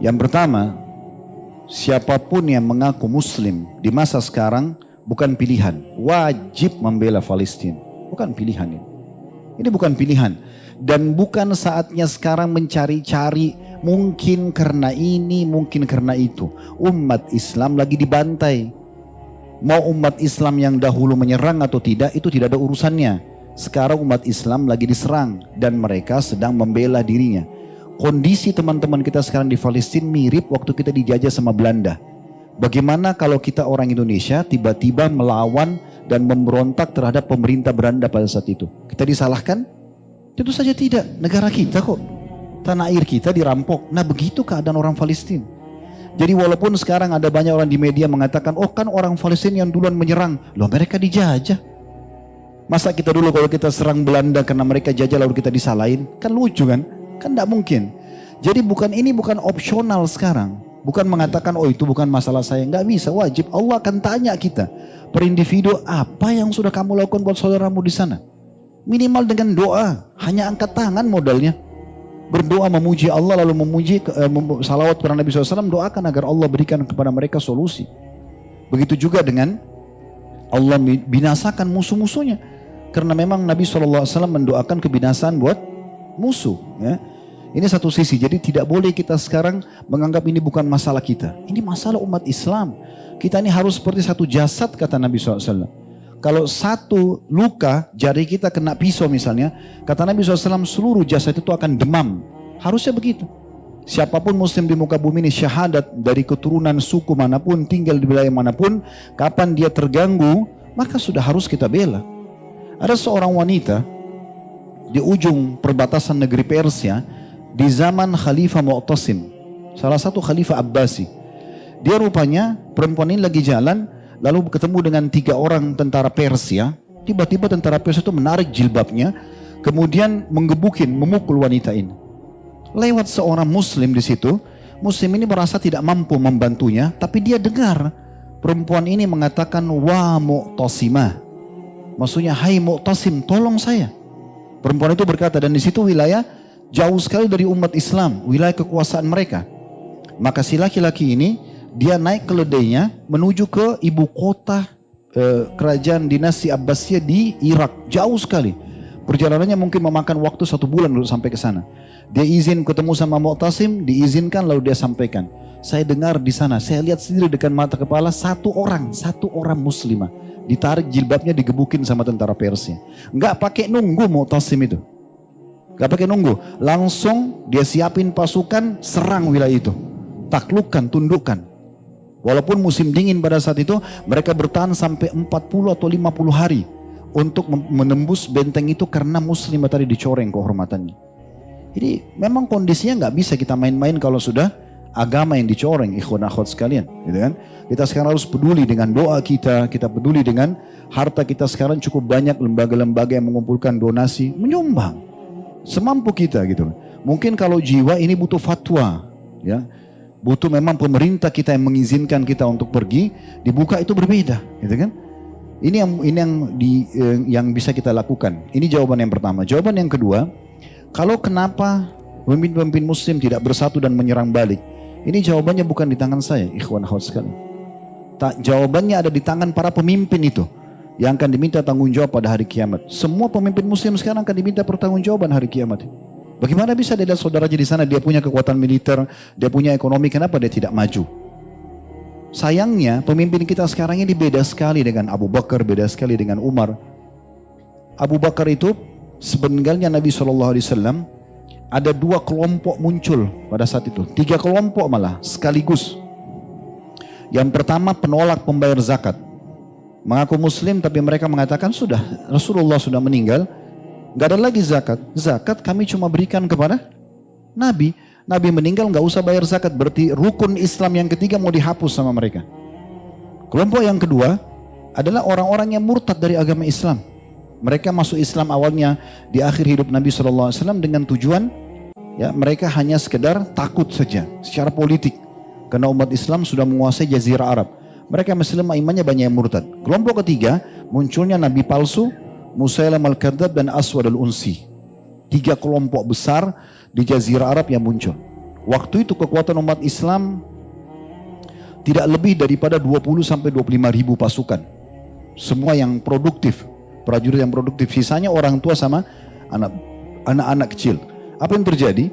Yang pertama, siapapun yang mengaku muslim di masa sekarang bukan pilihan. Wajib membela Palestina. Bukan pilihan ini. Ini bukan pilihan. Dan bukan saatnya sekarang mencari-cari mungkin karena ini, mungkin karena itu. Umat Islam lagi dibantai. Mau umat Islam yang dahulu menyerang atau tidak, itu tidak ada urusannya. Sekarang umat Islam lagi diserang dan mereka sedang membela dirinya. Kondisi teman-teman kita sekarang di Palestina mirip waktu kita dijajah sama Belanda. Bagaimana kalau kita orang Indonesia tiba-tiba melawan dan memberontak terhadap pemerintah Belanda pada saat itu? Kita disalahkan? Tentu saja tidak. Negara kita kok. Tanah air kita dirampok. Nah begitu keadaan orang Palestina. Jadi walaupun sekarang ada banyak orang di media mengatakan, oh kan orang Palestina yang duluan menyerang. Loh mereka dijajah. Masa kita dulu kalau kita serang Belanda karena mereka jajah lalu kita disalahin? Kan lucu kan? Kan tidak mungkin. Jadi ini bukan opsional sekarang. Bukan mengatakan oh itu bukan masalah saya. Nggak bisa, wajib. Allah akan tanya kita per individu, apa yang sudah kamu lakukan buat saudaramu di sana. Minimal dengan doa. Hanya angkat tangan modalnya. Berdoa memuji Allah lalu memuji salawat kepada Nabi SAW. Doakan agar Allah berikan kepada mereka solusi. Begitu juga dengan Allah binasakan musuh-musuhnya. Karena memang Nabi SAW mendoakan kebinasaan buat musuh. Ya. Ini satu sisi, jadi tidak boleh kita sekarang menganggap ini bukan masalah kita. Ini masalah umat Islam. Kita ini harus seperti satu jasad kata Nabi SAW. Kalau satu luka, jari kita kena pisau misalnya, kata Nabi SAW seluruh jasad itu akan demam. Harusnya begitu. Siapapun muslim di muka bumi ini syahadat dari keturunan suku manapun, tinggal di wilayah manapun, kapan dia terganggu, maka sudah harus kita bela. Ada seorang wanita di ujung perbatasan negeri Persia, di zaman Khalifah Mu'tasim, salah satu Khalifah Abbasi. Dia rupanya perempuan ini lagi jalan, lalu ketemu dengan 3 orang tentara Persia. Tiba-tiba tentara Persia itu menarik jilbabnya, kemudian memukul wanita ini. Lewat seorang muslim di situ, muslim ini merasa tidak mampu membantunya, tapi dia dengar perempuan ini mengatakan wa Mu'tasimah. Maksudnya hai Mu'tasim, tolong saya. Perempuan itu berkata, dan di situ wilayah jauh sekali dari umat Islam, wilayah kekuasaan mereka. Maka si laki-laki ini, dia naik keledainya menuju ke ibu kota kerajaan dinasti Abbasiyah di Irak. Jauh sekali. Perjalanannya mungkin memakan waktu 1 bulan untuk sampai ke sana. Dia izin ketemu sama Mu'tasim, diizinkan lalu dia sampaikan. Saya dengar di sana, saya lihat sendiri dengan mata kepala satu orang muslimah. Ditarik jilbabnya, digebukin sama tentara Persia. Enggak pakai nunggu Mu'tasim itu. Gak pakai nunggu, langsung dia siapin pasukan, serang wilayah itu, taklukkan, tundukkan. Walaupun musim dingin pada saat itu, mereka bertahan sampai 40 atau 50 hari untuk menembus benteng itu karena muslim tadi dicoreng kehormatannya. Jadi memang kondisinya nggak bisa kita main-main kalau sudah agama yang dicoreng, ikhwan akhwat sekalian, gitu kan? Kita sekarang harus peduli dengan doa kita peduli dengan harta kita. Sekarang cukup banyak lembaga-lembaga yang mengumpulkan donasi, menyumbang. Semampu kita gitu. Mungkin kalau jiwa ini butuh fatwa, ya, butuh memang pemerintah kita yang mengizinkan kita untuk pergi, dibuka itu berbeda, gitu kan? Ini yang bisa kita lakukan. Ini jawaban yang pertama. Jawaban yang kedua, kalau kenapa pemimpin-pemimpin Muslim tidak bersatu dan menyerang balik? Ini jawabannya bukan di tangan saya, ikhwan akhwat sekalian. Jawabannya ada di tangan para pemimpin itu, yang akan diminta tanggung jawab pada hari kiamat. Semua pemimpin muslim sekarang akan diminta pertanggungjawaban hari kiamat. Bagaimana bisa dia lihat saudaranya di sana, dia punya kekuatan militer, dia punya ekonomi, kenapa dia tidak maju? Sayangnya pemimpin kita sekarang ini beda sekali dengan Abu Bakar, beda sekali dengan Umar. Abu Bakar itu sebenarnya Nabi SAW ada 2 kelompok muncul pada saat itu, 3 kelompok malah sekaligus. Yang pertama penolak pembayar zakat. Mengaku muslim tapi mereka mengatakan sudah Rasulullah sudah meninggal, gak ada lagi zakat. Zakat kami cuma berikan kepada Nabi. Nabi meninggal gak usah bayar zakat. Berarti rukun Islam yang ketiga mau dihapus sama mereka. Kelompok yang kedua adalah orang-orang yang murtad dari agama Islam. Mereka masuk Islam awalnya di akhir hidup Nabi SAW dengan tujuan, ya, mereka hanya sekedar takut saja secara politik. Karena umat Islam sudah menguasai Jazirah Arab. Mereka Muslim imannya banyak yang murtad. Kelompok ketiga, munculnya Nabi palsu, Musailam al-Kadzdzab dan Aswad al-Unsi. 3 kelompok besar di Jazirah Arab yang muncul. Waktu itu kekuatan umat Islam tidak lebih daripada 20 sampai 25 ribu pasukan. Semua yang produktif, prajurit yang produktif. Sisanya orang tua sama anak-anak kecil. Apa yang terjadi?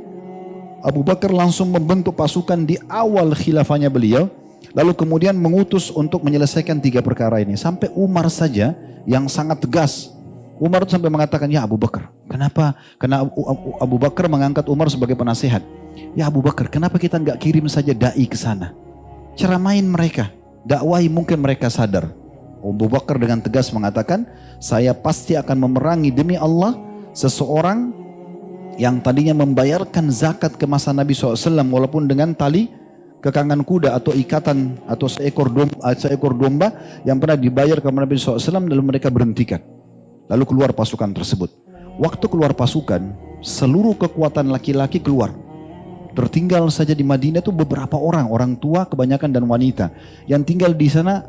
Abu Bakar langsung membentuk pasukan di awal khilafahnya beliau. Lalu kemudian mengutus untuk menyelesaikan 3 perkara ini. Sampai Umar saja yang sangat tegas. Umar itu sampai mengatakan, ya Abu Bakar, kenapa? Karena Abu Bakar mengangkat Umar sebagai penasehat. Ya Abu Bakar, kenapa kita nggak kirim saja dai ke sana? Ceramain mereka, dakwai mungkin mereka sadar. Abu Bakar dengan tegas mengatakan, saya pasti akan memerangi demi Allah seseorang yang tadinya membayarkan zakat ke masa Nabi SAW walaupun dengan tali kekangan kuda atau ikatan atau seekor domba yang pernah dibayar ke Nabi SAW, lalu mereka berhentikan. Lalu keluar pasukan tersebut. Waktu keluar pasukan, seluruh kekuatan laki-laki keluar. Tertinggal saja di Madinah itu beberapa orang tua kebanyakan dan wanita. Yang tinggal di sana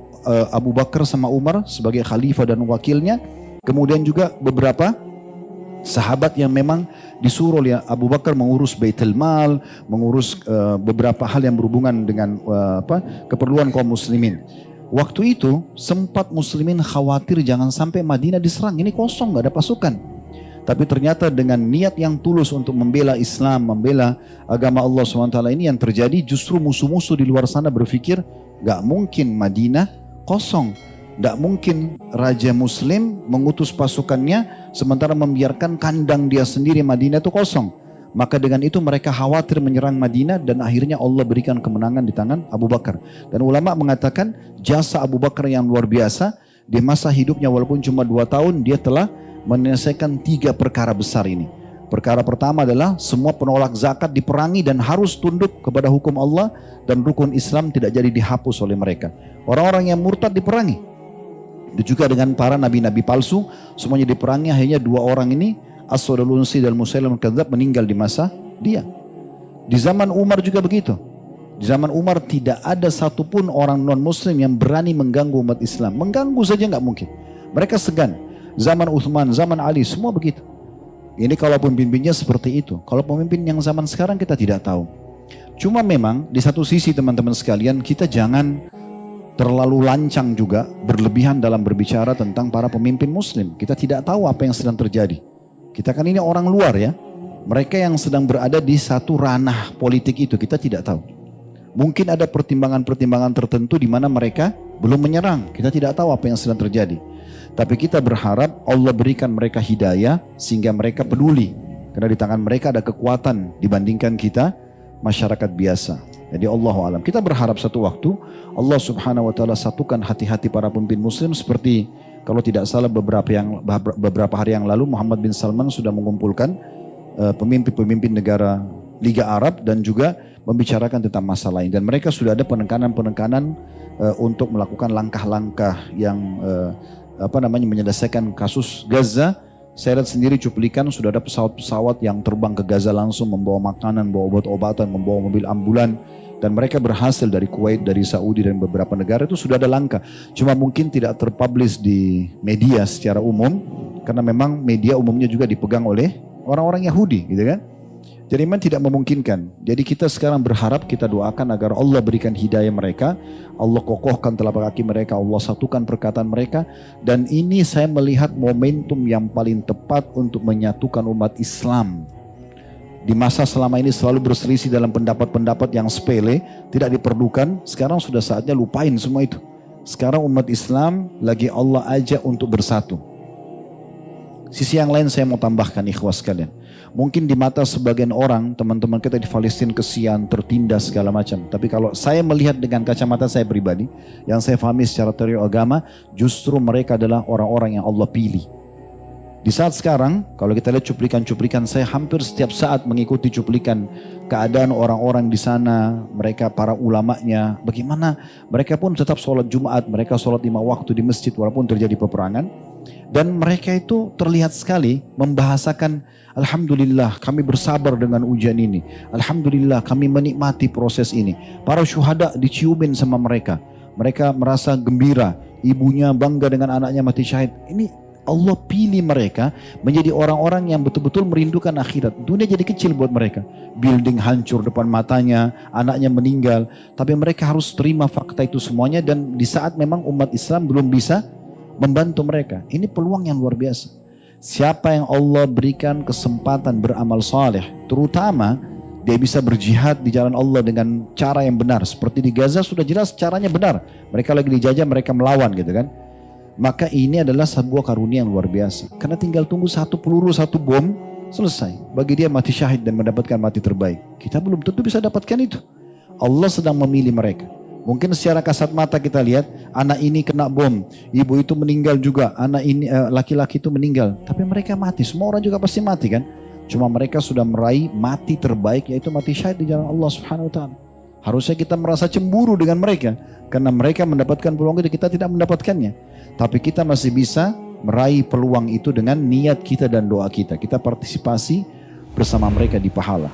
Abu Bakar sama Umar sebagai khalifah dan wakilnya. Kemudian juga beberapa sahabat yang memang disuruh oleh Abu Bakar mengurus Baitul Mal, mengurus beberapa hal yang berhubungan dengan keperluan kaum muslimin. Waktu itu sempat muslimin khawatir jangan sampai Madinah diserang, ini kosong, gak ada pasukan. Tapi ternyata dengan niat yang tulus untuk membela Islam, membela agama Allah SWT ini yang terjadi, justru musuh-musuh di luar sana berpikir gak mungkin Madinah kosong. Tidak mungkin Raja Muslim mengutus pasukannya sementara membiarkan kandang dia sendiri Madinah itu kosong. Maka dengan itu mereka khawatir menyerang Madinah dan akhirnya Allah berikan kemenangan di tangan Abu Bakar. Dan ulama mengatakan jasa Abu Bakar yang luar biasa di masa hidupnya walaupun cuma 2 tahun dia telah menyelesaikan 3 perkara besar ini. Perkara pertama adalah semua penolak zakat diperangi dan harus tunduk kepada hukum Allah dan rukun Islam tidak jadi dihapus oleh mereka. Orang-orang yang murtad diperangi. Itu juga dengan para nabi-nabi palsu, semuanya diperangi. Akhirnya 2 orang ini, Aswad al-Unsi dan Musailamah al-Kadzdzab meninggal di masa dia. Di zaman Umar juga begitu. Di zaman Umar tidak ada satupun orang non-muslim yang berani mengganggu umat Islam. Mengganggu saja nggak mungkin. Mereka segan. Zaman Uthman, zaman Ali, semua begitu. Ini kalau pemimpinnya seperti itu. Kalau pemimpin yang zaman sekarang kita tidak tahu. Cuma memang di satu sisi teman-teman sekalian, kita jangan terlalu lancang juga, berlebihan dalam berbicara tentang para pemimpin muslim. Kita tidak tahu apa yang sedang terjadi. Kita kan ini orang luar ya. Mereka yang sedang berada di satu ranah politik itu, kita tidak tahu. Mungkin ada pertimbangan-pertimbangan tertentu di mana mereka belum menyerang. Kita tidak tahu apa yang sedang terjadi. Tapi kita berharap Allah berikan mereka hidayah sehingga mereka peduli. Karena di tangan mereka ada kekuatan dibandingkan kita masyarakat biasa. Jadi Allahu a'lam. Kita berharap satu waktu Allah Subhanahu wa taala satukan hati-hati para pemimpin muslim seperti kalau tidak salah beberapa hari yang lalu Muhammad bin Salman sudah mengumpulkan pemimpin-pemimpin negara Liga Arab dan juga membicarakan tentang masalah ini dan mereka sudah ada penekanan untuk melakukan langkah-langkah yang menyelesaikan kasus Gaza. Saya lihat sendiri cuplikan sudah ada pesawat-pesawat yang terbang ke Gaza langsung membawa makanan, membawa obat-obatan, membawa mobil ambulan. Dan mereka berhasil dari Kuwait, dari Saudi dan beberapa negara itu sudah ada langkah. Cuma mungkin tidak terpublish di media secara umum. Karena memang media umumnya juga dipegang oleh orang-orang Yahudi gitu kan. Jadi memang tidak memungkinkan. Jadi kita sekarang berharap, kita doakan agar Allah berikan hidayah mereka. Allah kokohkan telapak kaki mereka, Allah satukan perkataan mereka. Dan ini saya melihat momentum yang paling tepat untuk menyatukan umat Islam. Di masa selama ini selalu berselisih dalam pendapat-pendapat yang sepele, tidak diperlukan. Sekarang sudah saatnya lupain semua itu. Sekarang umat Islam lagi Allah ajak untuk bersatu. Sisi yang lain saya mau tambahkan ikhwas sekalian. Mungkin di mata sebagian orang, teman-teman kita di Palestina kesian, tertindas segala macam. Tapi kalau saya melihat dengan kacamata saya pribadi, yang saya pahami secara teori agama, justru mereka adalah orang-orang yang Allah pilih. Di saat sekarang, kalau kita lihat cuplikan-cuplikan, saya hampir setiap saat mengikuti cuplikan keadaan orang-orang di sana, mereka para ulamanya, bagaimana mereka pun tetap sholat Jumat, mereka sholat 5 waktu di masjid walaupun terjadi peperangan. Dan mereka itu terlihat sekali membahasakan, Alhamdulillah kami bersabar dengan ujian ini. Alhamdulillah kami menikmati proses ini. Para syuhada diciumin sama mereka. Mereka merasa gembira, ibunya bangga dengan anaknya mati syahid. Ini Allah pilih mereka menjadi orang-orang yang betul-betul merindukan akhirat. Dunia jadi kecil buat mereka. Building hancur depan matanya, anaknya meninggal. Tapi mereka harus terima fakta itu semuanya, dan di saat memang umat Islam belum bisa membantu mereka. Ini peluang yang luar biasa. Siapa yang Allah berikan kesempatan beramal saleh, terutama dia bisa berjihad di jalan Allah dengan cara yang benar. Seperti di Gaza sudah jelas caranya benar. Mereka lagi dijajah, mereka melawan gitu kan. Maka ini adalah sebuah karunia yang luar biasa. Karena tinggal tunggu satu peluru, satu bom, selesai. Bagi dia mati syahid dan mendapatkan mati terbaik. Kita belum tentu bisa dapatkan itu. Allah sedang memilih mereka. Mungkin secara kasat mata kita lihat, anak ini kena bom, ibu itu meninggal juga, anak ini laki-laki itu meninggal. Tapi mereka mati, semua orang juga pasti mati kan. Cuma mereka sudah meraih mati terbaik, yaitu mati syahid di jalan Allah Subhanahu wa Ta'ala. Harusnya kita merasa cemburu dengan mereka, karena mereka mendapatkan peluang itu, kita tidak mendapatkannya. Tapi kita masih bisa meraih peluang itu dengan niat kita dan doa kita. Kita partisipasi bersama mereka di pahala.